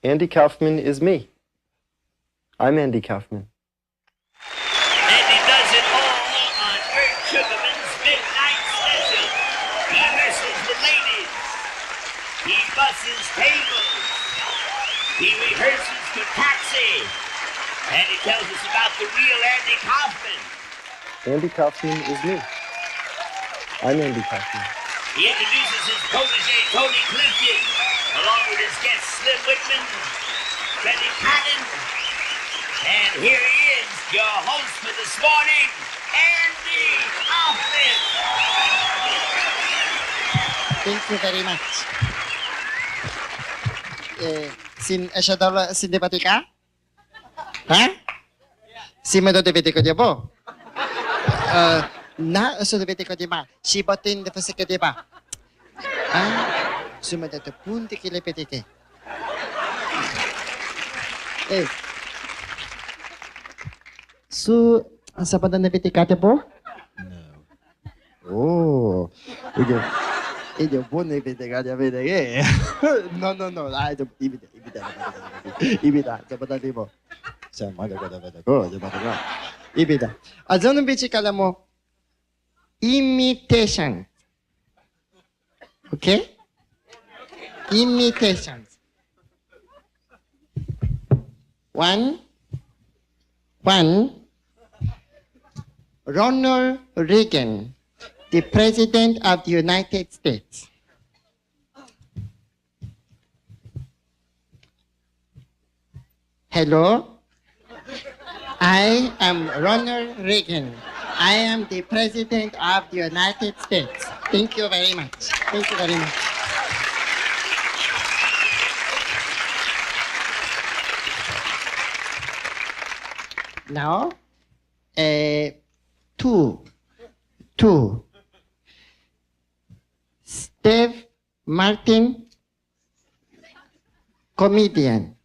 Andy Kaufman is me. I'm Andy Kaufman. And he does it all on Burt Sugarman's Midnight Special. He wrestles the ladies. He busses tables. He rehearses for Taxi. And he tells us about the real Andy Kaufman. Andy Kaufman is me. I'm Andy Kaufman. He introduces his protege, Tony Clifton, along with his guest, Slim Whitman, Freddie Patton. And here he is, your host for this morning, Andy Kaufman. Thank you very much. Sin debatika? Ha? Si medo debatiko dia bo? Na so debatiko dia ma. Si botin de fasike dia ba? Ha? Sumada te punti kile petike. Su sa pada debatika dia bo? No. Oh. Io buone peteca di avere che no dai ibida dapat tipo sama ada kata ko dapat ko ibida azon bici kala mo imitation, okay, imitations. One Ronald Reagan, the President of the United States. Hello, I am Ronald Reagan. I am the President of the United States. Thank you very much. Thank you very much. Now, two. Steve Martin, comedian.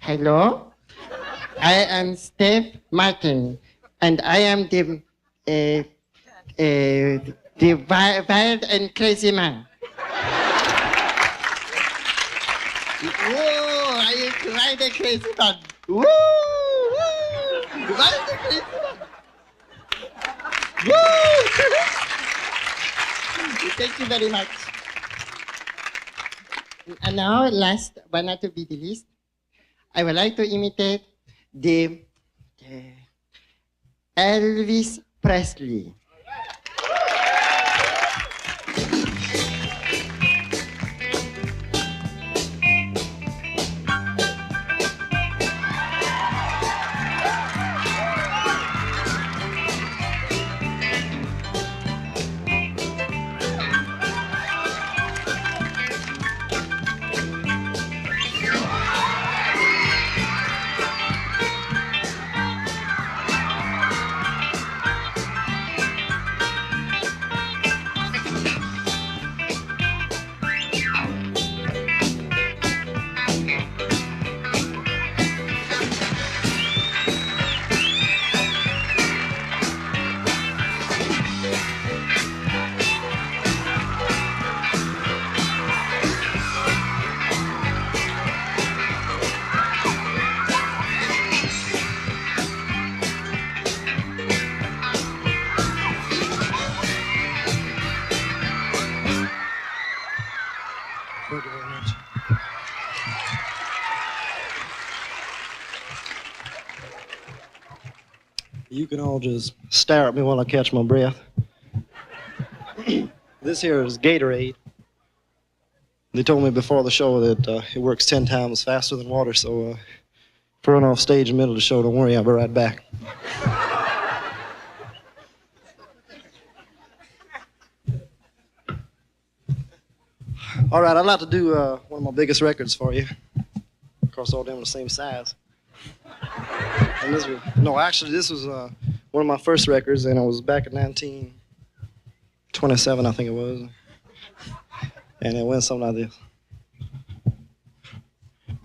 Hello, I am Steve Martin, and I am the wild and crazy man. Whoa, I am wild and crazy man. Woo, wild and crazy man. Woo! Thank you very much. And now, last but not to be the least, I would like to imitate the Elvis Presley. Thank you very much. You can all just stare at me while I catch my breath. This here is Gatorade. They told me before the show that it works 10 times faster than water, so if I run off stage in the middle of the show, don't worry, I'll be right back. All right, I'd like to do one of my biggest records for you. Of course, all them the same size. And this was, this was one of my first records, and it was back in 1927, I think it was. And it went something like this.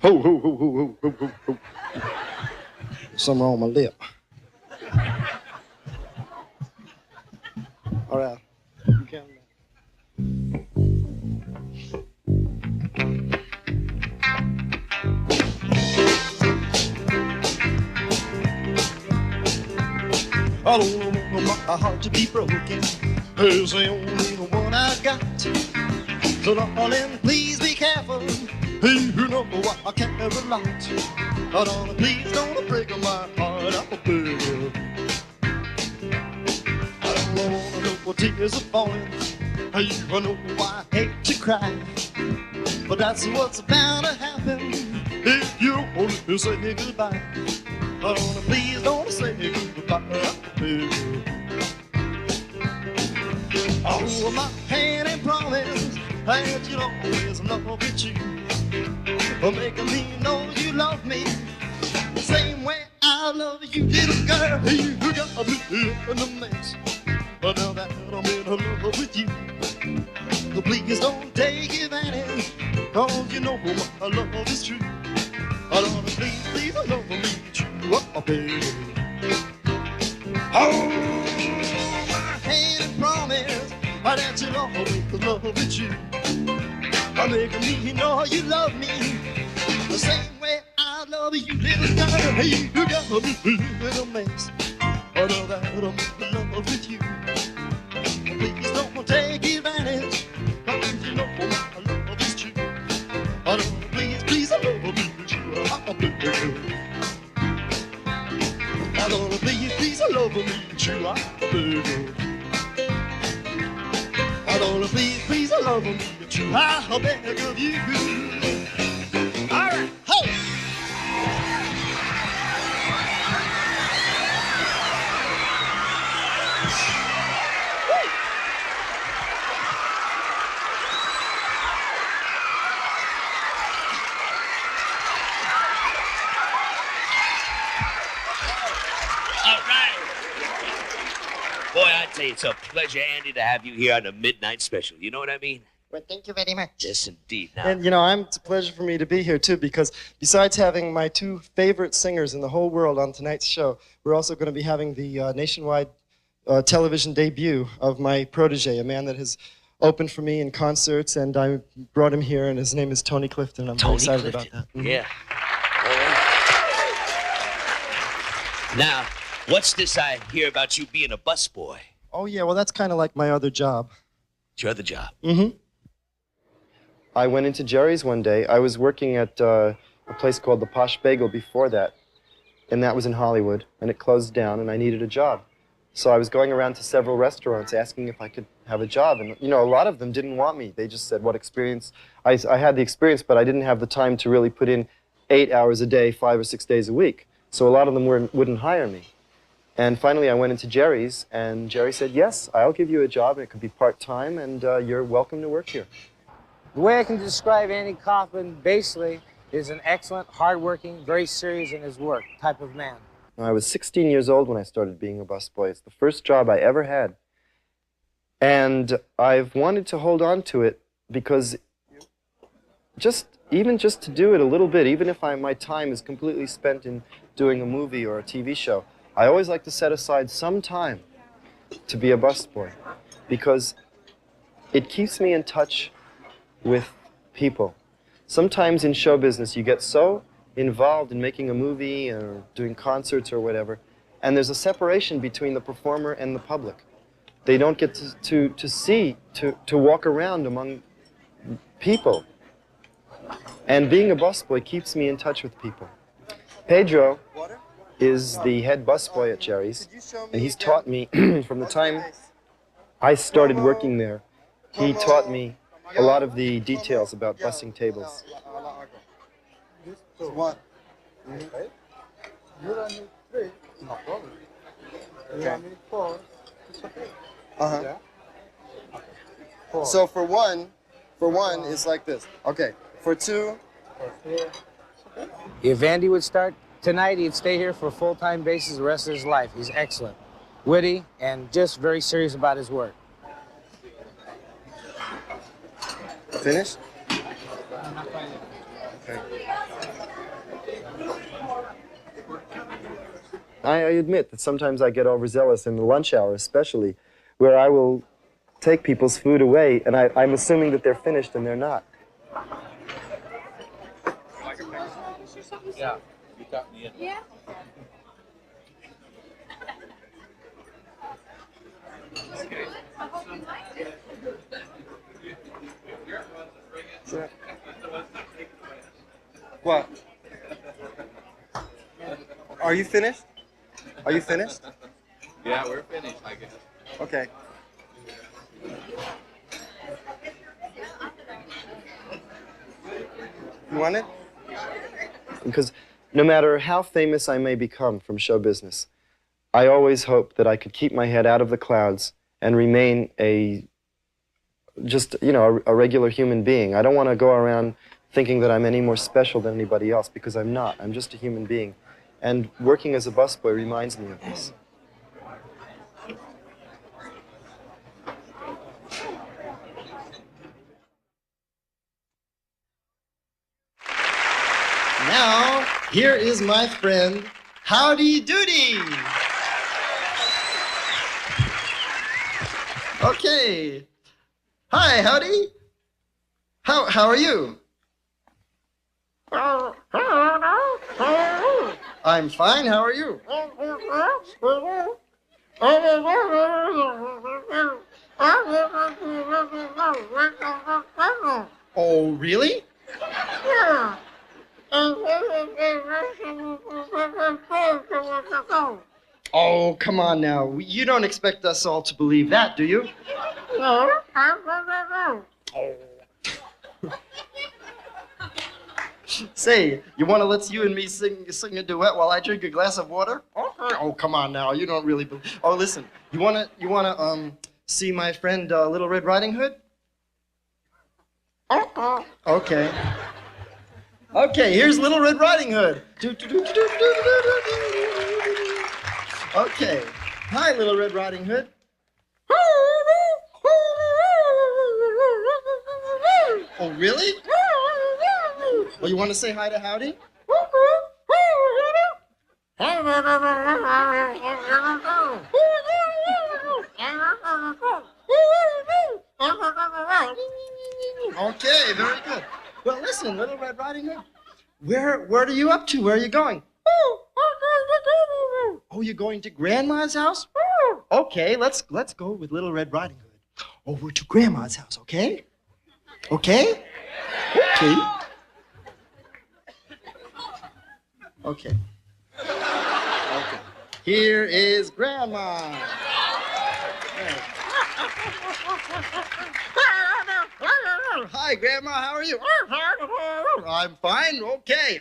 Ho, ho, ho, ho, ho, ho, ho, ho. Something wrong with my lip. All right. You count it. for my heart to be broken. It's the only one I got. So darling, please be careful. Hey, you know I care a lot. Oh, darling, please don't break my heart. I beg you. I don't wanna know what tears are falling. Hey, I know I hate to cry, but that's what's bound to happen if you only say goodbye. Oh, darling, please don't say goodbye. I beg you. Oh, my hand and promise that you'll always love with you. For making me know you love me the same way I love you, little girl. You got me in a mess, but now that I'm in love with you, so please don't take advantage, cause you know my love is true. Oh, Lord, please, please love me true, oh, baby. Oh, my hand and promise that you'll always love with you. For making me know you love me the same way I love you, little girl. Hey, you got me in a mess, but now that I'm in love with you, please don't take advantage, cause you know my love is true. Oh, no, please, please love me true. Oh, baby. Oh, no, please, please love me true. Oh, baby. Oh, no, please, please love me true. I beg of you. All right, ho! All right. Boy, I tell you, it's a pleasure, Andy, to have you here on the Midnight Special. You know what I mean? Well, thank you very much. Yes, indeed. Now, And, you know, it's a pleasure for me to be here, too, because besides having my two favorite singers in the whole world on tonight's show, we're also going to be having the nationwide television debut of my protege, a man that has opened for me in concerts, and I brought him here, and his name is Tony Clifton. I'm very excited about that. Mm-hmm. Yeah. Now, what's this I hear about you being a busboy? Oh, yeah, well, that's kind of like my other job. It's your other job. Mm-hmm. I went into Jerry's one day. I was working at a place called the Posh Bagel before that, and that was in Hollywood, and it closed down, and I needed a job. So I was going around to several restaurants asking if I could have a job, and, you know, a lot of them didn't want me. They just said, what experience? I had the experience, but I didn't have the time to really put in 8 hours a day, 5 or 6 days a week. So a lot of them wouldn't hire me. And finally, I went into Jerry's, and Jerry said, yes, I'll give you a job, and it could be part-time, and you're welcome to work here. The way I can describe Andy Kaufman, basically, is an excellent, hardworking, very serious in his work type of man. I was 16 years old when I started being a busboy. It's the first job I ever had. And I've wanted to hold on to it because even just to do it a little bit, even if my time is completely spent in doing a movie or a TV show, I always like to set aside some time to be a busboy because it keeps me in touch with people. Sometimes in show business you get so involved in making a movie or doing concerts or whatever, and there's a separation between the performer and the public. They don't get to walk around among people. And being a busboy keeps me in touch with people. Pedro is the head busboy at Jerry's, and he's taught me from the time I started working there, he taught me a lot of the details about bussing tables. One. Okay. You don't need three, no problem. You don't need four, it's okay. Uh-huh. Yeah? Okay. Four. So for one, it's like this. Okay. For two, If Andy would start tonight, he'd stay here for a full-time basis the rest of his life. He's excellent, witty, and just very serious about his work. finished? Okay. I admit that sometimes I get overzealous in the lunch hour especially, where I will take people's food away, and I'm assuming that they're finished and they're not. Yeah, you got me in. Yeah. Are you finished? Are you finished? Yeah, we're finished, I guess. Okay. You want it? Because no matter how famous I may become from show business, I always hope that I could keep my head out of the clouds and remain a regular human being. I don't want to go around thinking that I'm any more special than anybody else, because I'm not. I'm just a human being. And working as a busboy reminds me of this. Now, here is my friend, Howdy Doody. Okay. Hi, Howdy. How are you? I'm fine. How are you? Oh, really? Oh, come on now. You don't expect us all to believe that, do you? Say, you want to let you and me sing a duet while I drink a glass of water? Oh, come on now. You don't really believe. Oh, listen. You wanna see my friend Little Red Riding Hood? Okay. Okay, here's Little Red Riding Hood. Okay. Hi, Little Red Riding Hood. Oh, really? Oh, you want to say hi to Howdy? Okay, very good. Well, listen, Little Red Riding Hood, where are you up to? Where are you going? Oh, you're going to Grandma's house? Okay, let's go with Little Red Riding Hood over to Grandma's house, okay? Okay? Okay. Okay. Okay. Here is Grandma. Hi, Grandma. How are you? I'm fine. Okay.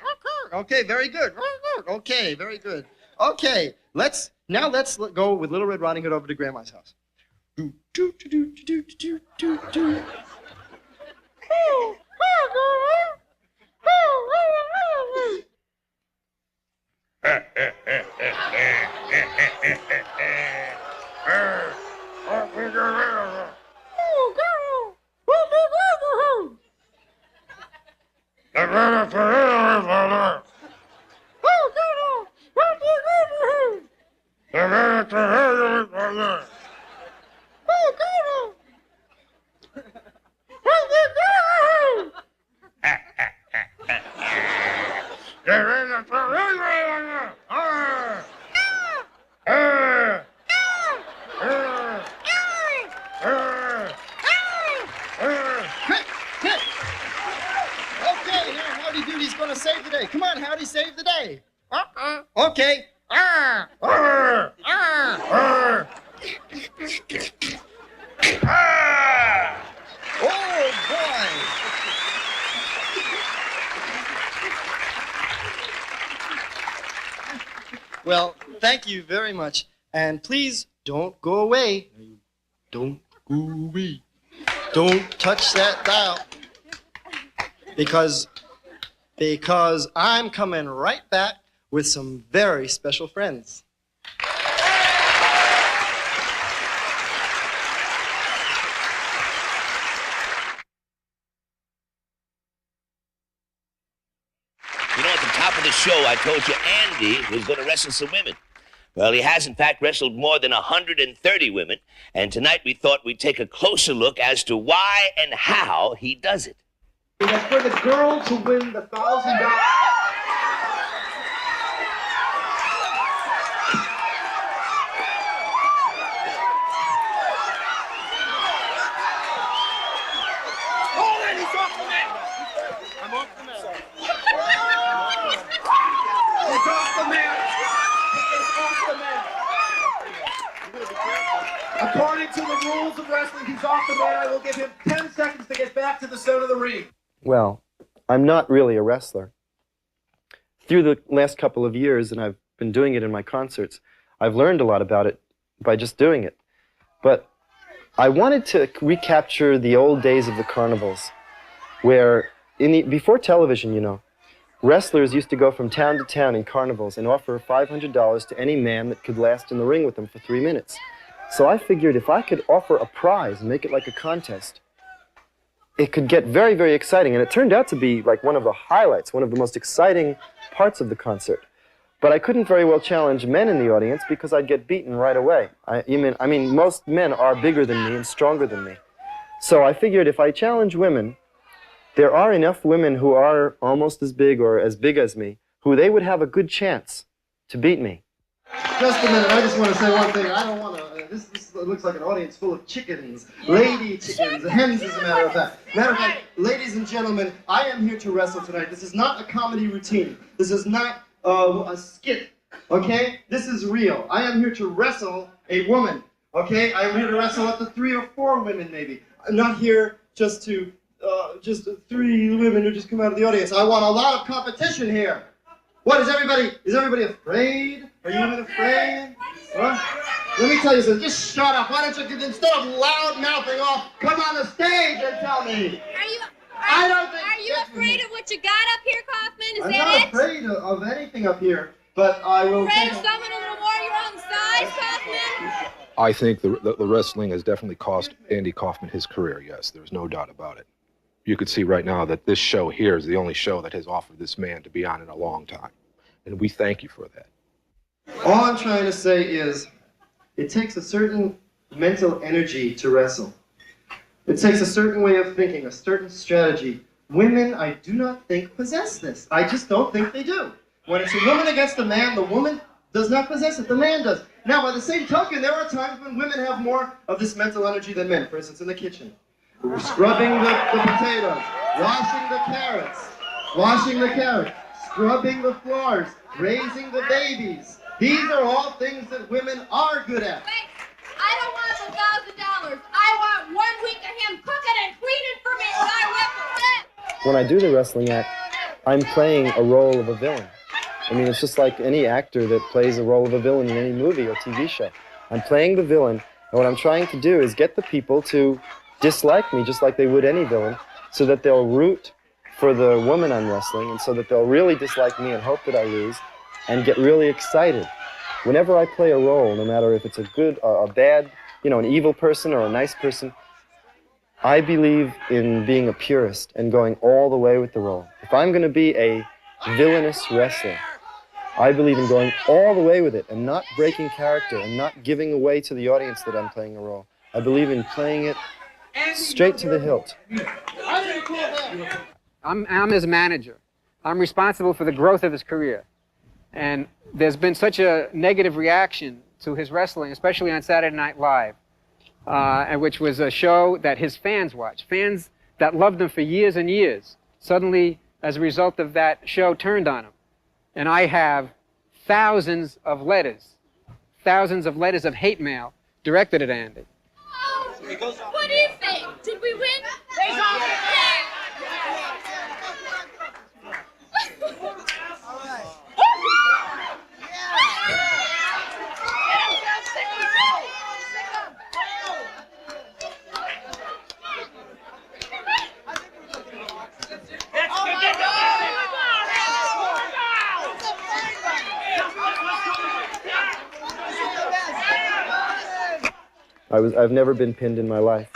Okay, very good. Okay, very good. Okay, let's go with Little Red Riding Hood over to Grandma's house. Save the day. Come on, Howdy, save the day. Okay. Oh, boy. Well, thank you very much. And please don't go away. Don't go away. Don't touch that dial. Because I'm coming right back with some very special friends. You know, at the top of the show, I told you Andy was going to wrestle some women. Well, he has, in fact, wrestled more than 130 women, and tonight we thought we'd take a closer look as to why and how he does it. It's for the girl to win the $1,000. I'm off the mat. He's off the mat. According to the rules of wrestling, he's off the mat. I will give him 10 seconds to get back to the center of the ring. Well, I'm not really a wrestler. Through the last couple of years, and I've been doing it in my concerts, I've learned a lot about it by just doing it. But I wanted to recapture the old days of the carnivals, where before television, you know, wrestlers used to go from town to town in carnivals and offer $500 to any man that could last in the ring with them for 3 minutes. So I figured if I could offer a prize and make it like a contest, it could get very, very exciting. And it turned out to be like one of the highlights, one of the most exciting parts of the concert. But I couldn't very well challenge men in the audience because I'd get beaten right away. I mean, most men are bigger than me and stronger than me. So I figured if I challenge women, there are enough women who are almost as big or as big as me, who they would have a good chance to beat me. Just a minute, I just want to say one thing. I don't want to, this looks like an audience full of chickens, lady chickens, hens as a matter of fact. Matter of fact, ladies and gentlemen, I am here to wrestle tonight. This is not a comedy routine. This is not a skit, okay? This is real. I am here to wrestle a woman, okay? I am here to wrestle up to 3 or 4 women maybe. I'm not here just 3 women who just come out of the audience. I want a lot of competition here. What, is everybody afraid? Are you even afraid? Huh? Let me tell you something, just shut up. Why don't you, instead of loud mouthing off, come on the stage and tell me. Are you afraid of what you got up here, Kaufman? Is I'm that not it? afraid of anything up here, but I will Afraid take of someone a little more your own size, Kaufman? I think the wrestling has definitely cost Andy Kaufman his career, yes. There's no doubt about it. You could see right now that this show here is the only show that has offered this man to be on in a long time. And we thank you for that. All I'm trying to say is, it takes a certain mental energy to wrestle. It takes a certain way of thinking, a certain strategy. Women, I do not think, possess this. I just don't think they do. When it's a woman against a man, the woman does not possess it, the man does. Now, by the same token, there are times when women have more of this mental energy than men. For instance, in the kitchen. Scrubbing the potatoes, washing the carrots, scrubbing the floors, raising the babies. These are all things that women are good at. Wait, I don't want $1,000. I want 1 week of him cooking and cleaning for me when I whip. When I do the wrestling act, I'm playing a role of a villain. I mean, it's just like any actor that plays a role of a villain in any movie or TV show. I'm playing the villain, and what I'm trying to do is get the people to dislike me just like they would any villain, so that they'll root for the woman I'm wrestling, and so that they'll really dislike me and hope that I lose, and get really excited. Whenever I play a role, no matter if it's a good or a bad, you know, an evil person or a nice person, I believe in being a purist and going all the way with the role. If I'm going to be a villainous wrestler, I believe in going all the way with it and not breaking character and not giving away to the audience that I'm playing a role. I believe in playing it straight to the hilt. I'm his manager. I'm responsible for the growth of his career. And there's been such a negative reaction to his wrestling, especially on Saturday Night Live, which was a show that his fans watched. Fans that loved him for years and years, suddenly, as a result of that show, turned on him. And I have thousands of letters of hate mail directed at Andy. What do you think? Did we win? I've never been pinned in my life.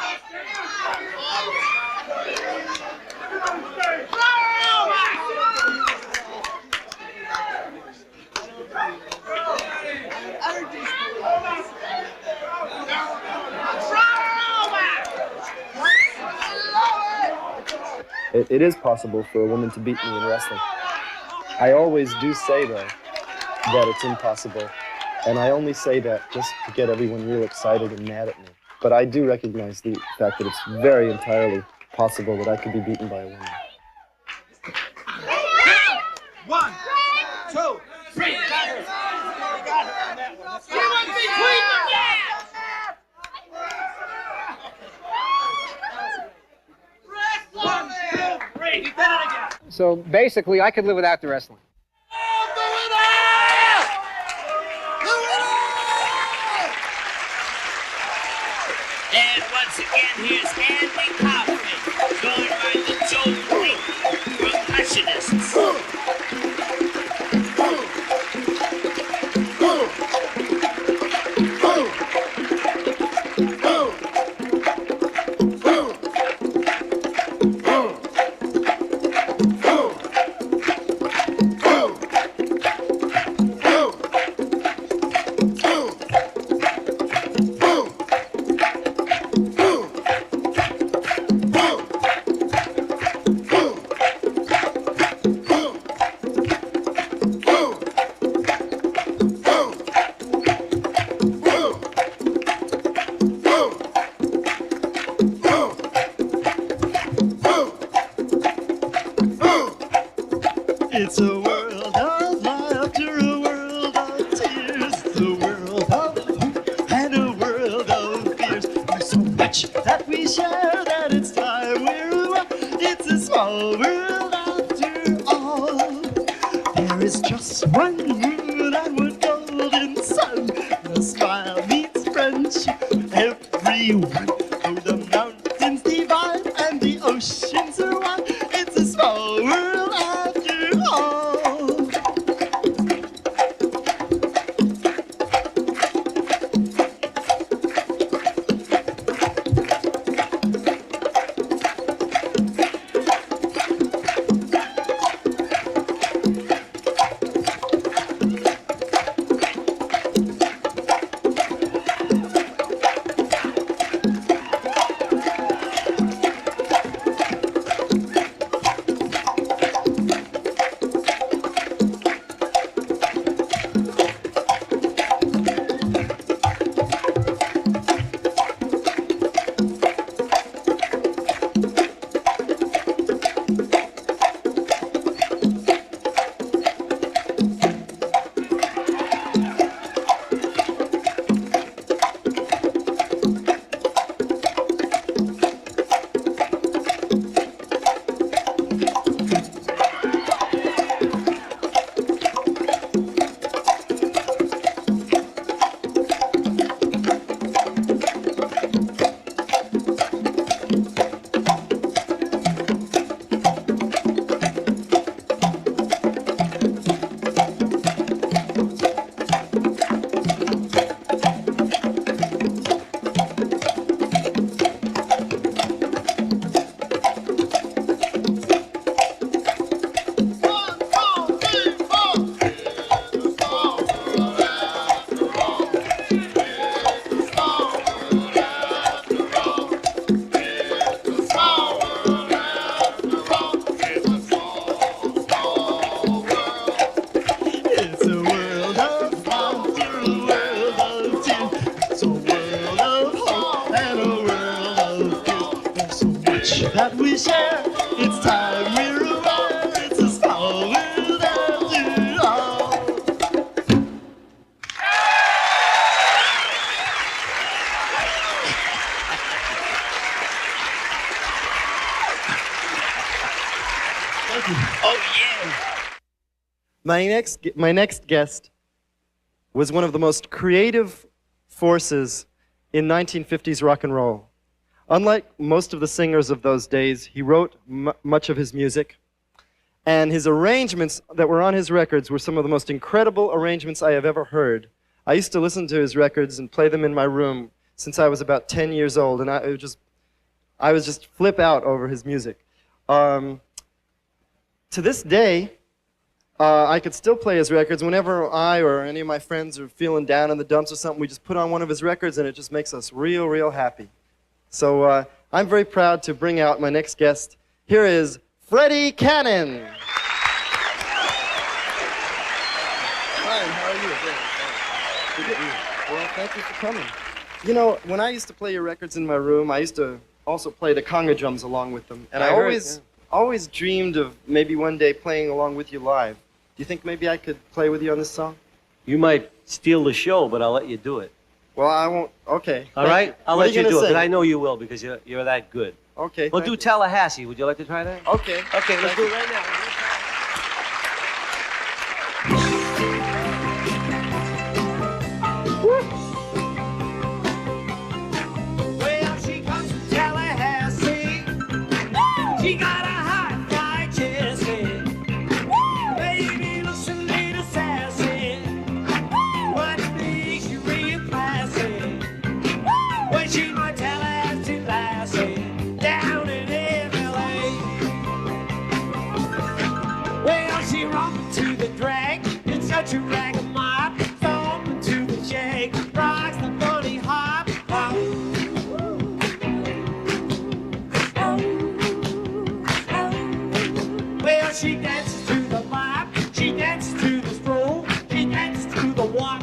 It is possible for a woman to beat me in wrestling. I always do say, though, that it's impossible. And I only say that just to get everyone real excited and mad at me. But I do recognize the fact that it's very entirely possible that I could be beaten by a woman. 1, 2, 3. So basically, I could live without the wrestling. And once again, here's Andy Kaufman, joined by the Joe Link percussionists. It's a world of laughter, a world of tears, it's a world of hope and a world of fears. There's so much that we share that it's time we're it's a small world after all. There is just one moon and one golden sun. The smile meets friendship, everyone. Though the mountains divide and the oceans are wide, it's a small world after all. That we share, it's time we're aware, it's a small world after all. Thank you. Oh, yeah. My next guest was one of the most creative forces in 1950s rock and roll. Unlike most of the singers of those days, he wrote much of his music, and his arrangements that were on his records were some of the most incredible arrangements I have ever heard. I used to listen to his records and play them in my room since I was about 10 years old, and I was just flip out over his music. To this day, I could still play his records whenever I or any of my friends are feeling down in the dumps or something. We just put on one of his records, and it just makes us real, real happy. So I'm very proud to bring out my next guest. Here is Freddie Cannon. Hi, how are you? Well, thank you for coming. You know, when I used to play your records in my room, I used to also play the conga drums along with them. And I always dreamed of maybe one day playing along with you live. Do you think maybe I could play with you on this song? You might steal the show, but I'll let you do it. Well, I won't. Okay. All right? I'll let you do it, sing? but I know you will because you're that good. Okay. We'll do Tallahassee. Would you like to try that? Okay. Okay, let's do it right now. She got a hot fried chesty. Baby looks a little sassy. One thing she real classy. When she might tell us to lassie down in LA. Well, she romped to the drag. It's such a rag of mop. Thumping to the shake. Rocks the funny hop. Well, she dances to the bop, she dances to the stroll, she dances to the walk,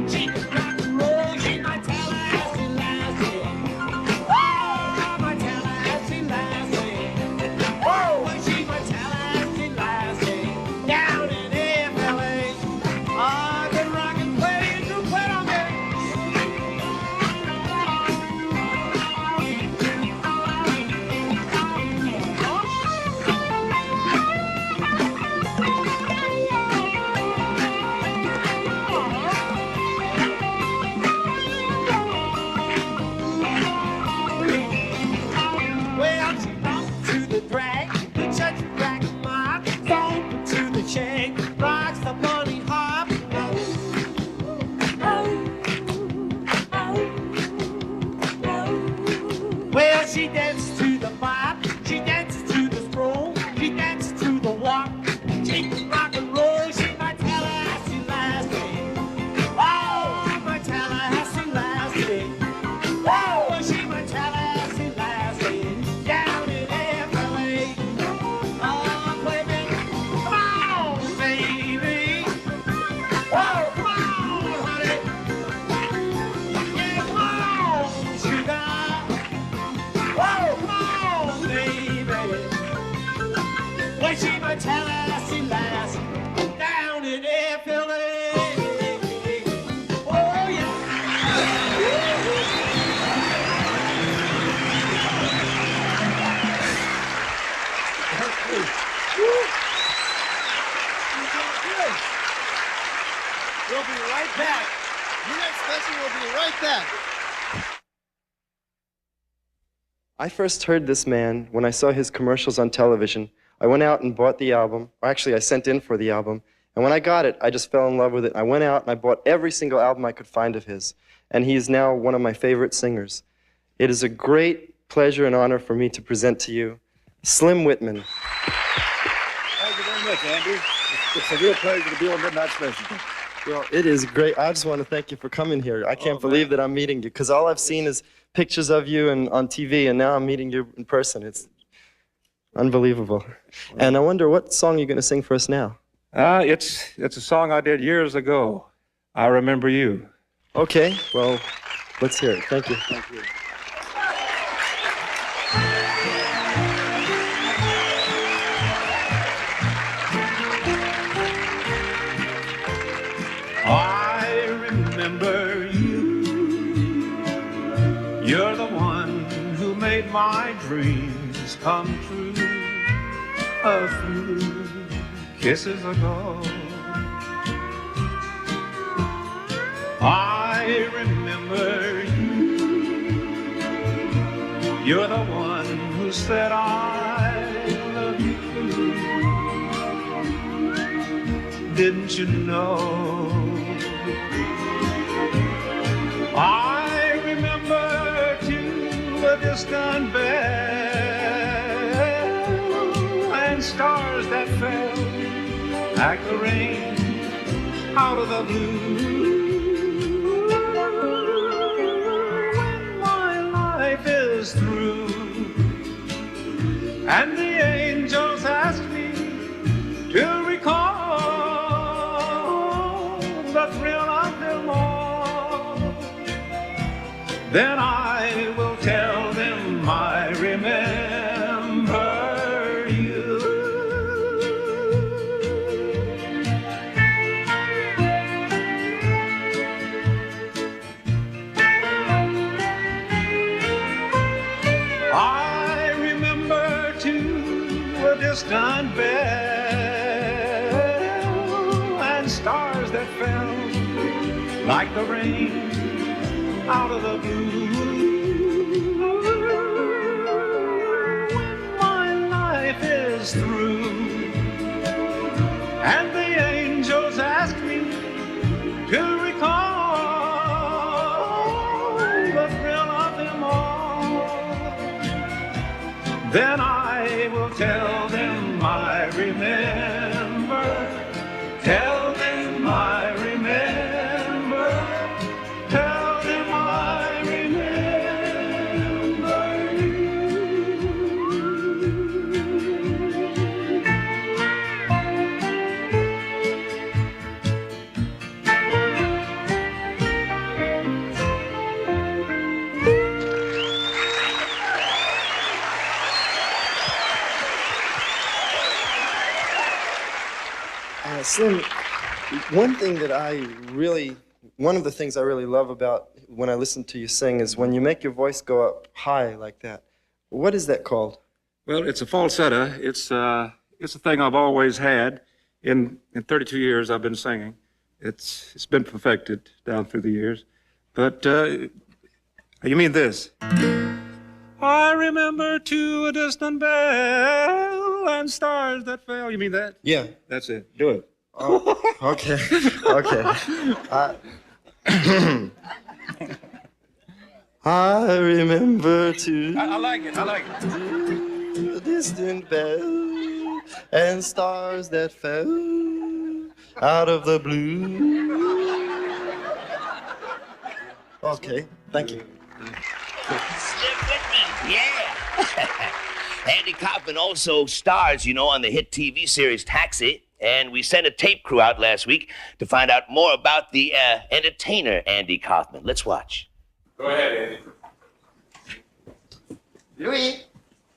she can rock and roll, she might tell her as she lassie. Oh, might tell her as she lassie. Oh, she might tell her as she lassie. Down in FLA, I can rock and play and do play on me. Well, she romped to the drag, the church rack and mock, thumping to the shake, rocks the bunny hop. Well, she dances to the bop, she dances to the stroll, she dances to the walk, she can rock and roll, she might tell her how she lasted. Oh, might tell her how she lasted. Oh, she might tell her how she lasted. Down in FLA. Oh, baby, come on, baby. Oh, come on, honey. Yeah, come on, sugar. Oh, come on, baby. Well, she might tell her how she lasted. Down in FLA. Oh, yeah. We'll be right back. Your next special will be right back. I first heard this man when I saw his commercials on television. I went out and bought the album. Or actually, I sent in for the album. And when I got it, I just fell in love with it. I went out and I bought every single album I could find of his. And he is now one of my favorite singers. It is a great pleasure and honor for me to present to you Slim Whitman. Thank you very much, Andy. It's a real pleasure to be on Midnight Special. Well, it is great. I just want to thank you for coming here. I can't believe that I'm meeting you, because all I've seen is pictures of you and on TV, and now I'm meeting you in person. It's unbelievable. And I wonder what song you're going to sing for us now. It's a song I did years ago. I Remember You. Okay, well, let's hear it. Thank you. Thank you. I remember you. You're the one who made my dreams come true. A few kisses ago, I remember you. You're the one who said I love you. Didn't you know? I remember too a distant bell and stars that fell like the rain out of the blue. When my life is through and the angels ask me to recall the thrill of them all, then I will tell them I remember you. I remember too a distant bell and stars that fell like the rain out of the blue. When my Then I will tell them I remember. Tell them I remember. Tell them I remember you. Slim, one of the things I really love about when I listen to you sing is when you make your voice go up high like that. What is that called? Well, it's a falsetto. It's a thing I've always had. In 32 years I've been singing. It's been perfected down through the years. But you mean this? I remember to a distant bell and stars that fell. You mean that? Yeah. That's it. Do it. Oh, okay. Okay. I remember to I like it. I like it. a distant bell and stars that fell out of the blue. Okay, thank you. Slim Whitman, yeah. Andy Kaufman also stars, you know, on the hit TV series Taxi. And we sent a tape crew out last week to find out more about the entertainer, Andy Kaufman. Let's watch. Go ahead, Andy. Louis,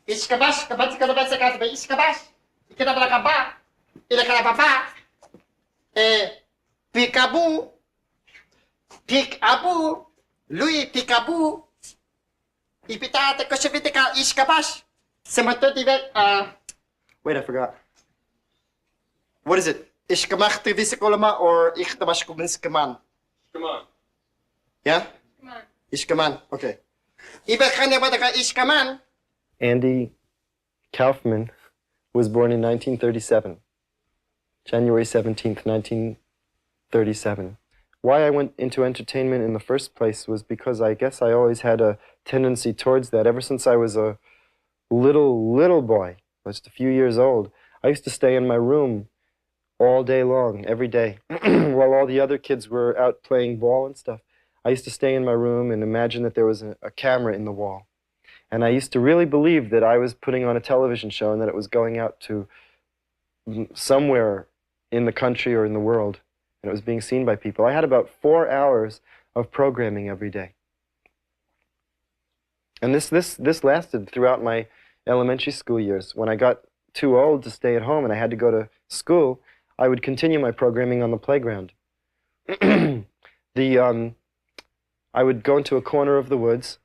iskabash, kabati kalabasa kasba, iskabash, ikinabakaba, ilakalababa, peekaboo, peekaboo, Louis, peekaboo, ipitata koshavitika, iskabash, samatotivet, Wait, I forgot. What is it? Ishkamach tivisikolama or ichtabash kuminskaman? Ishkaman. Yeah? Ishkaman. Okay. Ishkaman. Andy Kaufman was born in 1937, January 17th, 1937. Why I went into entertainment in the first place was because I guess I always had a tendency towards that. Ever since I was a little boy, just a few years old, I used to stay in my room all day long, every day, while all the other kids were out playing ball and stuff. I used to stay in my room and imagine that there was a camera in the wall. And I used to really believe that I was putting on a television show and that it was going out to somewhere in the country or in the world, and it was being seen by people. I had about 4 hours of programming every day. And this lasted throughout my elementary school years. When I got too old to stay at home and I had to go to school, I would continue my programming on the playground. I would go into a corner of the woods,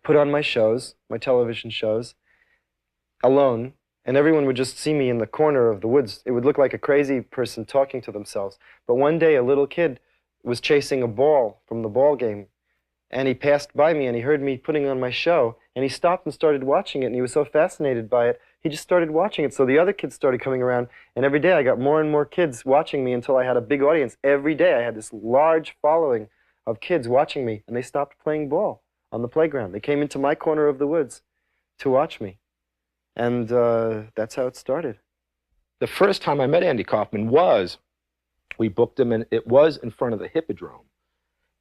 put on my shows, my television shows, alone, and everyone would just see me in the corner of the woods. It would look like a crazy person talking to themselves. But one day a little kid was chasing a ball from the ball game, and he passed by me and he heard me putting on my show, and he stopped and started watching it, and he was so fascinated by it, he just started watching it. So the other kids started coming around, and every day I got more and more kids watching me until I had a big audience. Every day I had this large following of kids watching me, and they stopped playing ball on the playground. They came into my corner of the woods to watch me, and that's how it started. The first time I met Andy Kaufman we booked him, and it was in front of the Hippodrome.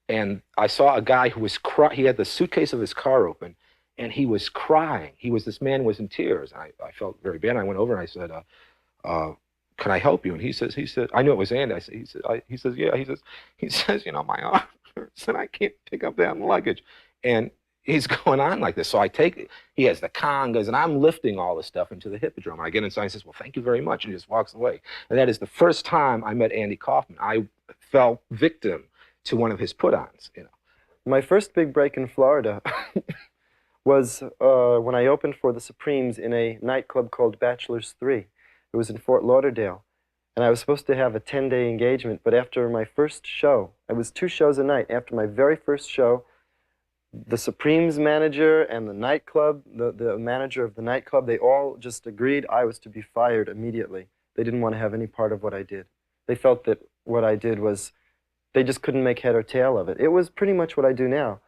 And I saw a guy who was he had the suitcase of his car open, and he was crying. This man was in tears. I felt very bad. I went over and I said, can I help you? And he says, I knew it was Andy. He says, yeah. He says, you know, my arm hurts and I can't pick up that luggage. And he's going on like this. So he has the congas, and I'm lifting all the stuff into the Hippodrome. I get inside and he says, well, thank you very much. And he just walks away. And that is the first time I met Andy Kaufman. I fell victim to one of his put-ons, you know. My first big break in Florida was when I opened for the Supremes in a nightclub called Bachelor's 3. It was in Fort Lauderdale. And I was supposed to have a 10-day engagement, but after my first show, it was 2 shows a night. After my very first show, the Supremes manager and the nightclub, the manager of the nightclub, they all just agreed I was to be fired immediately. They didn't want to have any part of what I did. They felt that what I did was, they just couldn't make head or tail of it. It was pretty much what I do now,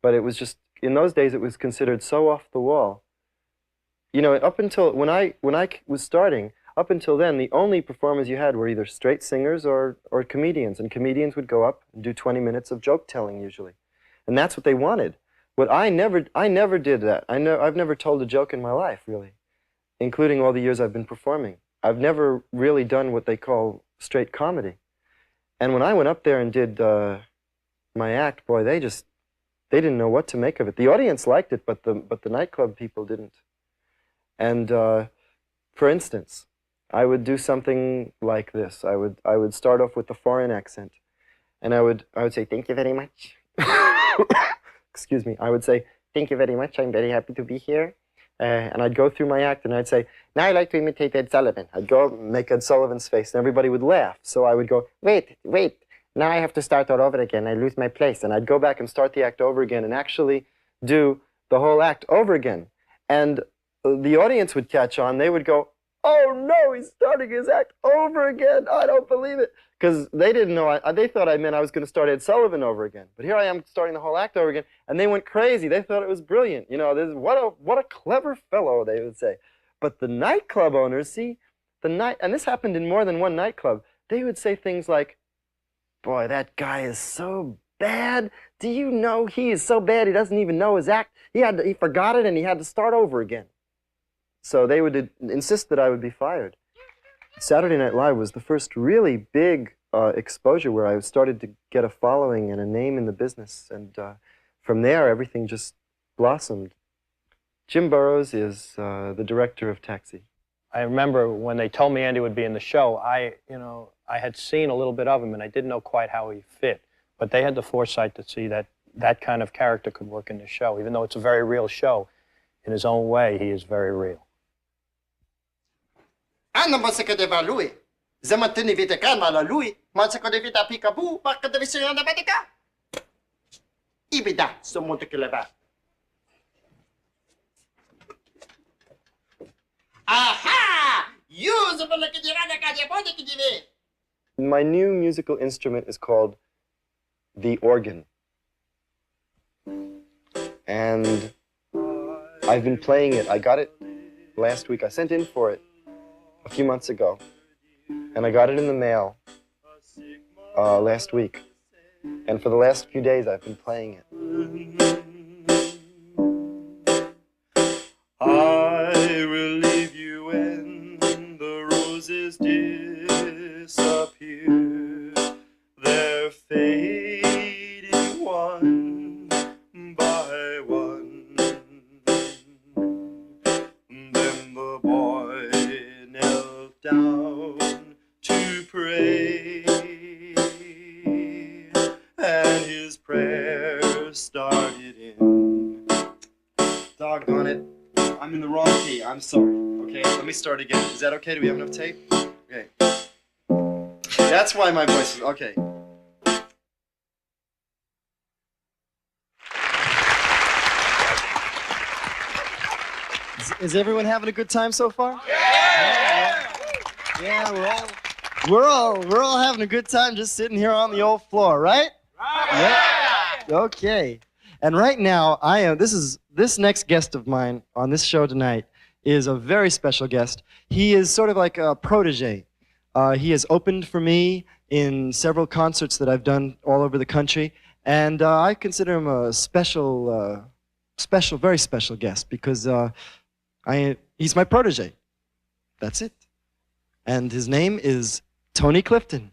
but it was just, in those days it was considered so off the wall you know, up until when I was starting, up until then, the only performers you had were either straight singers or comedians, and comedians would go up and do 20 minutes of joke telling usually, and that's what they wanted. But I never did that. I've never told a joke in my life, really, including all the years I've been performing. I've never really done what they call straight comedy. And when I went up there and did my act, boy, they didn't know what to make of it. The audience liked it, but the nightclub people didn't. And for instance, I would do something like this. I would start off with the foreign accent, and I would say, "Thank you very much." Excuse me. I would say, "Thank you very much. I'm very happy to be here." And I'd go through my act, and I'd say, "Now I like to imitate Ed Sullivan." I'd go make Ed Sullivan's face, and everybody would laugh. So I would go, "Wait, wait. Now I have to start all over again. I lose my place." And I'd go back and start the act over again and actually do the whole act over again. And the audience would catch on. They would go, "Oh no, he's starting his act over again. I don't believe it." Because they didn't know, they thought I meant I was going to start Ed Sullivan over again. But here I am starting the whole act over again, and they went crazy. They thought it was brilliant. You know, what a clever fellow, they would say. But the nightclub owners, see, and this happened in more than one nightclub, they would say things like, "Boy, that guy is so bad. Do you know he is so bad he doesn't even know his act? He forgot it and he had to start over again." So they would insist that I would be fired. Saturday Night Live was the first really big exposure where I started to get a following and a name in the business. And from there, everything just blossomed. Jim Burrows is the director of Taxi. I remember when they told me Andy would be in the show, I had seen a little bit of him and I didn't know quite how he fit. But they had the foresight to see that that kind of character could work in the show. Even though it's a very real show, in his own way, he is very real. Ano ba sa kadeva lui? Zaman tini vita kan mala lui, man sa kadevita pikabu, baka devisiya na batika. Ibida sumunta kilaba. Aha! Use the lakidira ka je bodi kidive. My new musical instrument is called the organ. And I've been playing it. I got it last week. I sent in for it a few months ago, and I got it in the mail last week. And for the last few days, I've been playing it. I will leave you when the roses disappear. They're fading one by one. Then the boy knelt down to pray, and his prayer started in. Doggone it. I'm in the wrong key. I'm sorry. Okay, let me start again. Is that okay? Do we have enough tape? Okay. That's why my voice is... Okay. Is everyone having a good time so far? Yeah, we're all having a good time just sitting here on the old floor, right? Yep. Okay. And right now, this next guest of mine on this show tonight is a very special guest. He is sort of like a protege. He has opened for me in several concerts that I've done all over the country, and I consider him a very special guest because he's my protege. That's it. And his name is Tony Clifton.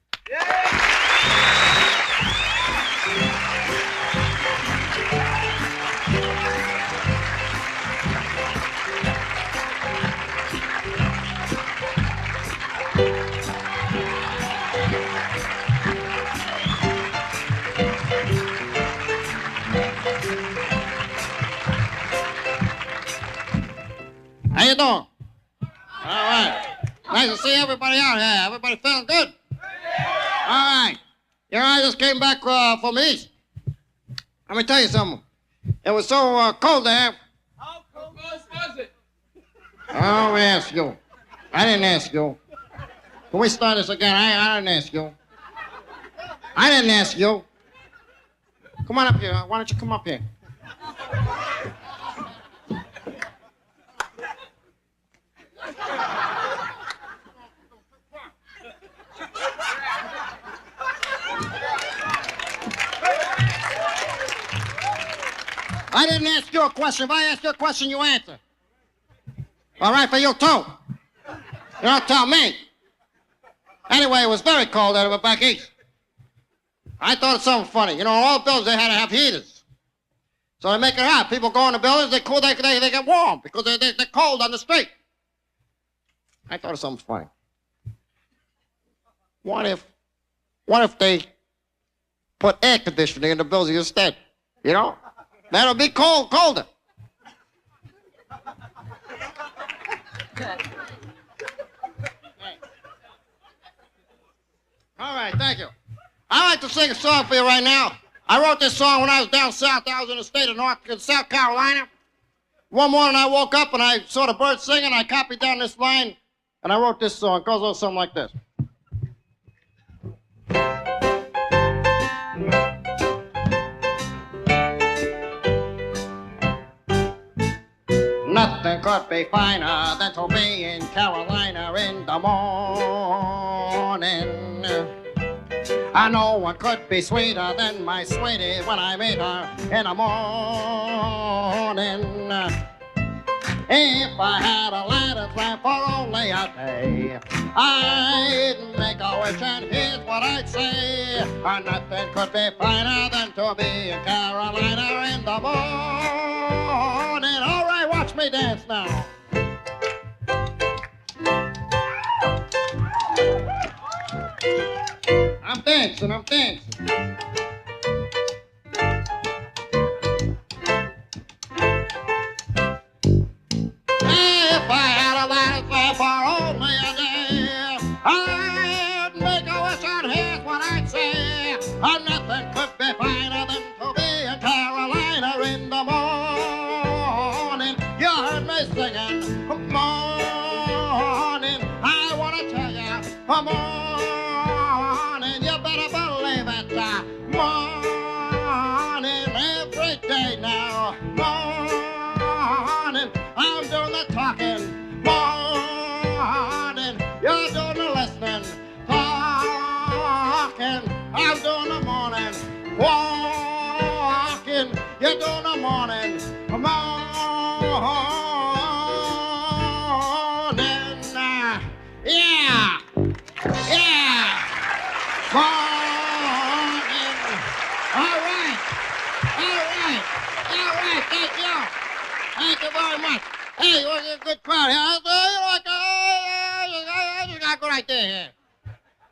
How you doing? All right. Nice to see everybody out here. Everybody feeling good? All right. You know, I just came back from the East. Let me tell you something. It was so cold there. How cold was it? Oh, we asked you. I didn't ask you. Can we start this again? I didn't ask you. I didn't ask you. Come on up here. Why don't you come up here? I didn't ask you a question. If I ask you a question, you answer. All right, for you too. You don't tell me. Anyway, it was very cold out back east. I thought of something funny. You know, all the buildings, they had to have heaters. So they make it hot. People go in the buildings, they cool, they get warm because they're cold on the street. I thought of something funny. What if they put air conditioning in the building instead? You know? That'll be colder. All right, thank you. I'd like to sing a song for you right now. I wrote this song when I was down south. I was in the state of South Carolina. One morning I woke up and I saw the birds singing. I copied down this line and I wrote this song. It goes a little something like this. Nothing could be finer than to be in Carolina in the morning. And no one could be sweeter than my sweetie when I meet her in the morning. If I had a lighted lamp for only a day, I'd make a wish and here's what I'd say. Nothing could be finer than to be in Carolina in the morning. All right, watch me dance now. I'm dancing. If I had a light for only a day, I'd make a wish and here's what I'd say. Nothing could be finer than to be in Carolina in the morning. You heard me singing, morning. I want to tell you, morning. You better believe it, morning. Every day now, morning. I'm doing the talking, morning. You're doing the listening, talking. I'm doing the morning, walking. You're doing the morning, morning. Yeah, morning. All right. Thank you very much. Hey, you're a good crowd here. You got a good idea here.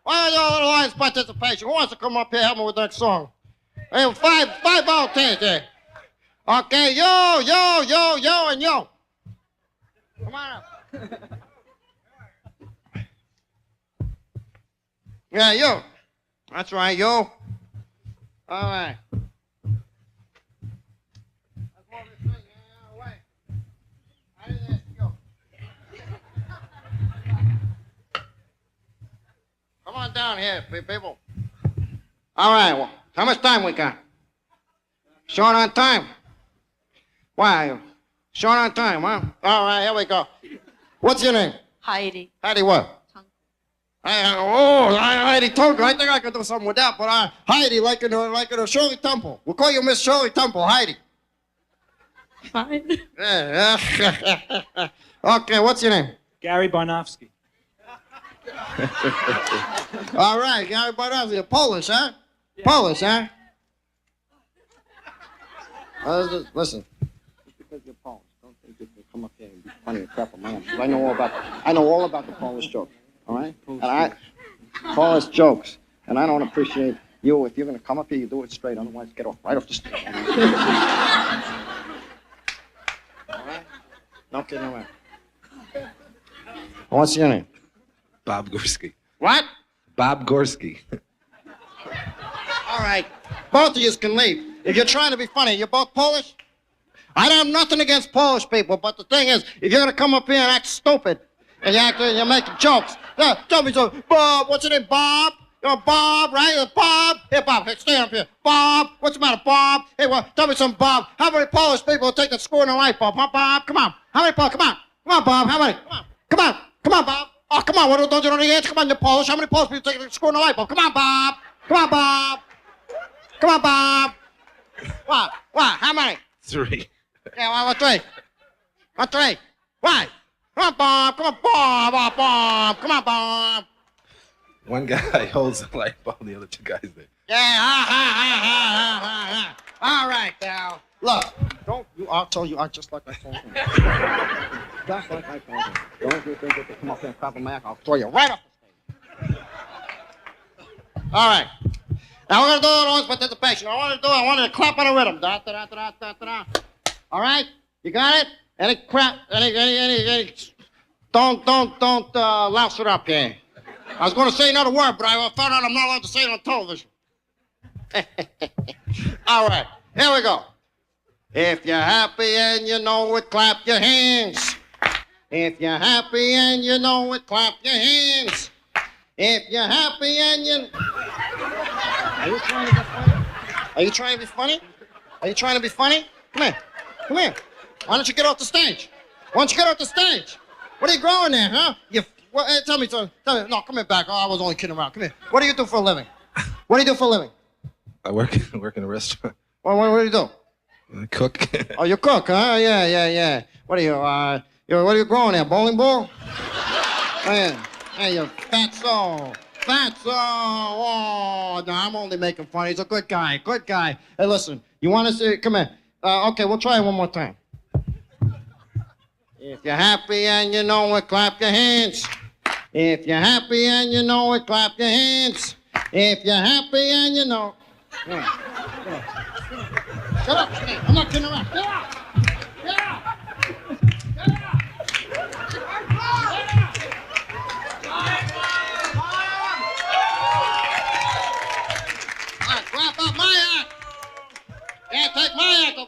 Why don't you a little audience participation? Who wants to come up here and help me with that song? Hey, five volunteers there. Okay, yo, and yo. Come on up. Yeah, yo. That's right, yo. All right. Come on down here, people. All right, well, how much time we got? Short on time. Why? Short on time, huh? All right, here we go. What's your name? Heidi. Heidi what? Heidi Tonka. I think I could do something with that, but Heidi, like in a Shirley Temple. We'll call you Miss Shirley Temple, Heidi. Fine. Yeah. Okay, what's your name? Gary Barnofsky. All right, Gary Barnofsky. You're Polish, huh? Yeah. Polish, huh? Listen. Just because you're Polish, don't think you can come up here and be funny and crap on my ass. I know all about the Polish jokes. All right? Polish jokes. And I don't appreciate you. If you're going to come up here, you do it straight. Otherwise, get right off the stage. All right? No kidding around. What's your name? Bob Gorski. What? Bob Gorski. All right. Both of you can leave. If you're trying to be funny, you're both Polish? I don't have nothing against Polish people, but the thing is, if you're going to come up here and act stupid, and you're making jokes, tell me so, Bob, what's your name, Bob? You're Bob, right? Bob? Here, Bob, hey, stay up here. Bob, what's the matter, Bob? Hey, well, tell me some, Bob. How many Polish people will take the screw in the light bulb, huh, Bob? Come on. How many Polish? Come on, Bob. How many? Come on, Bob. Oh, come on. What, don't you know the answer? Come on, you're Polish. How many Polish people take the screw in the light bulb? Come on, Bob. What? How many? 3. Yeah, well, 3. 3. Why? Come on, Bob. Come on, Bob. Bob. Come on, Bob. One guy holds the light bulb, the other 2 guys there. Yeah. All right, now. Look, I'll tell you, I just like I told you. Just like I told you. Don't you think if you come up here and crap a Mac, I'll throw you right off the stage. All right. Now we're going to do a little participation. I wanted to clap on a rhythm. Da, da, da, da, da, da. All right? You got it? Any crap, don't louse it up here. I was going to say another word, but I found out I'm not allowed to say it on television. All right, here we go. If you're happy and you know it, clap your hands. If you're happy and you know it, clap your hands. If you're happy and you... Are you trying to be funny? Are you trying to be funny? Are you trying to be funny? Come here. Come here. Why don't you get off the stage? Why don't you get off the stage? What are you growing there, huh? Tell me. No, come here back. Oh, I was only kidding around. Come here. What do you do for a living? What do you do for a living? I work in a restaurant. Well, what do you do? I cook. Oh, you cook, huh? Yeah. What are you, what are you growing there? Bowling ball? Hey, you fatso. Oh, no, I'm only making fun. He's a good guy. Hey, listen, you want to see? Come here. Okay, we'll try it one more time. If you're happy and you know it, clap your hands. If you're happy and you know it, clap your hands. If you're happy and you know... Yeah. Shut up. I'm not kidding around. Get out. All right, wrap up my act. Can't take my act.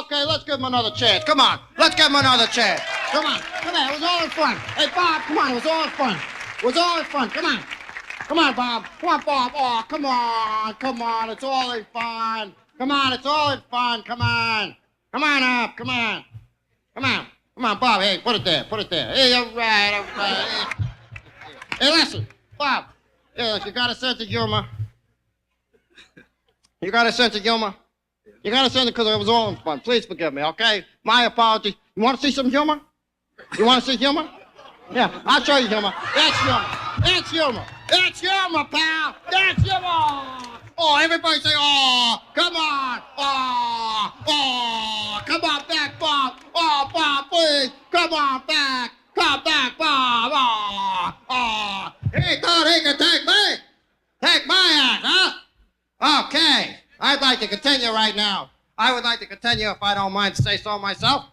Okay, let's give him another chance. Come on, let's give him another chance. Come on, it was all in fun. Hey, Bob, come on, it was all in fun. Come on. Come on, Bob. Come on, Bob. Oh, come on, it's all in fun. Come on, it's all in fun. Come on up, come on, Bob. Hey, put it there. Hey, all right. Hey, listen, Bob. Yeah, you got a sense of humor. You got a sense because it was all in fun. Please forgive me, okay? My apologies. You want to see some humor? Yeah, I'll show you humor. That's humor, pal. That's humor. Oh, everybody say, oh, come on. Oh, come on back, Bob. Oh, Bob, please. Come on back. Come back, Bob. Oh. He thought he could take me. Take my act, huh? Okay. I'd like to continue right now. I would like to continue if I don't mind to say so myself.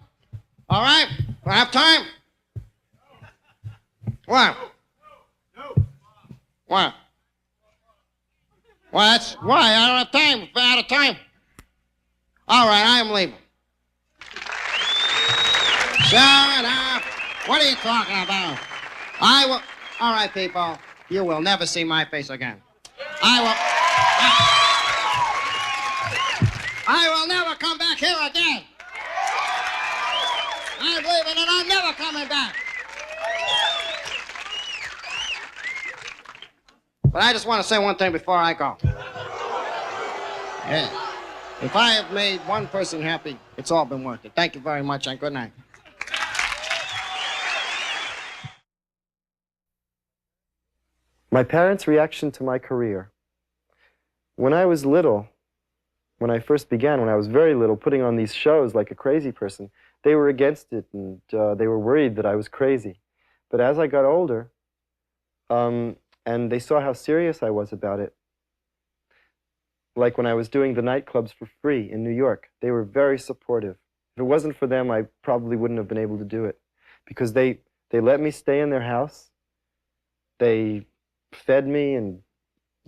All right? Do I have time? What? What? Well, that's why I don't have time. If I'm out of time. All right, I am leaving. Shut up. What are you talking about? All right, people. You will never see my face again. I will never come back here again. I'm leaving and I'm never coming back. But I just want to say one thing before I go. Yeah. If I have made one person happy, it's all been worth it. Thank you very much and good night. My parents' reaction to my career. When I was little, when I first began, when I was very little, putting on these shows like a crazy person, they were against it and they were worried that I was crazy. But as I got older, and they saw how serious I was about it, like when I was doing the nightclubs for free in New York, they were very supportive. If it wasn't for them, I probably wouldn't have been able to do it, because they let me stay in their house, they fed me and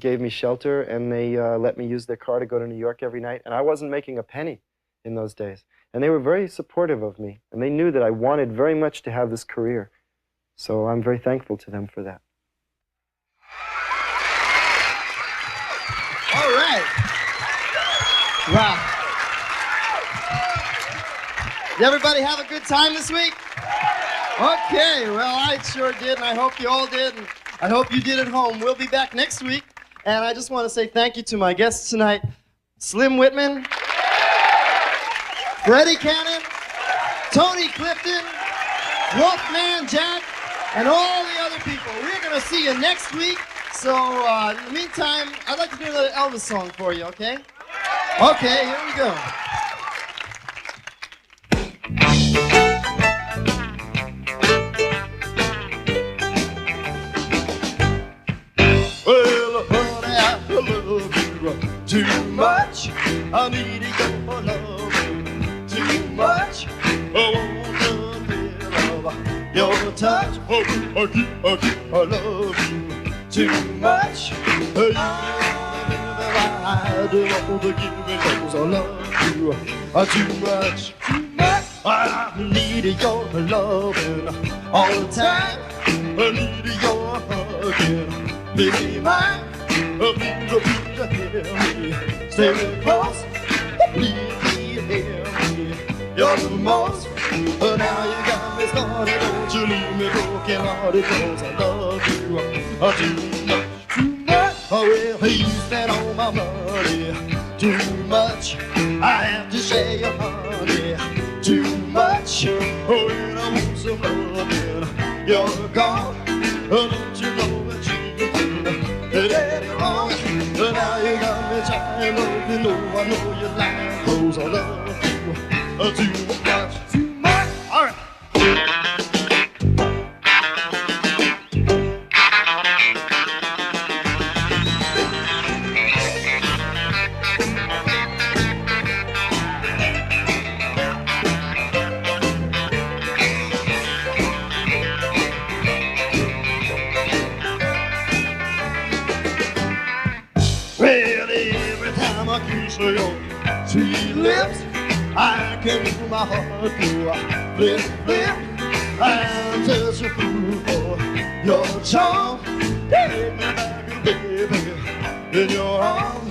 gave me shelter, and they let me use their car to go to New York every night, and I wasn't making a penny in those days. And they were very supportive of me, and they knew that I wanted very much to have this career. So I'm very thankful to them for that. All right. Wow. Did everybody have a good time this week? Okay, well, I sure did, and I hope you all did, and I hope you did at home. We'll be back next week, and I just want to say thank you to my guests tonight, Slim Whitman, Freddie Cannon, Tony Clifton, Wolfman Jack, and all the other people. We're going to see you next week. So in the meantime, I'd like to do another Elvis song for you, okay? Okay, here we go. Well, honey, I love you too much. I need your love too much. I want a little of your touch. I love you too much. I don't want to give it 'cause I love you too much. I need your loving all the time. I need your hugging. Be mine, please, hear me. Stay close, please hear me. You're the most, now you got me started. Don't you leave me broken hearted 'cause I love you too much. Oh, well, you spent all my money too much. I have to share your honey too much. Oh, and I want some loving. You're gone, don't you know that you did it wrong? But now you got me trying, oh, you know I know you're lying. 'Cause I love you too much. Too much. All right. Well, every time I kiss your sweet lips, I can feel my heart go flip, flip. I'm just a fool for your charm. Take me back, baby, in your arms.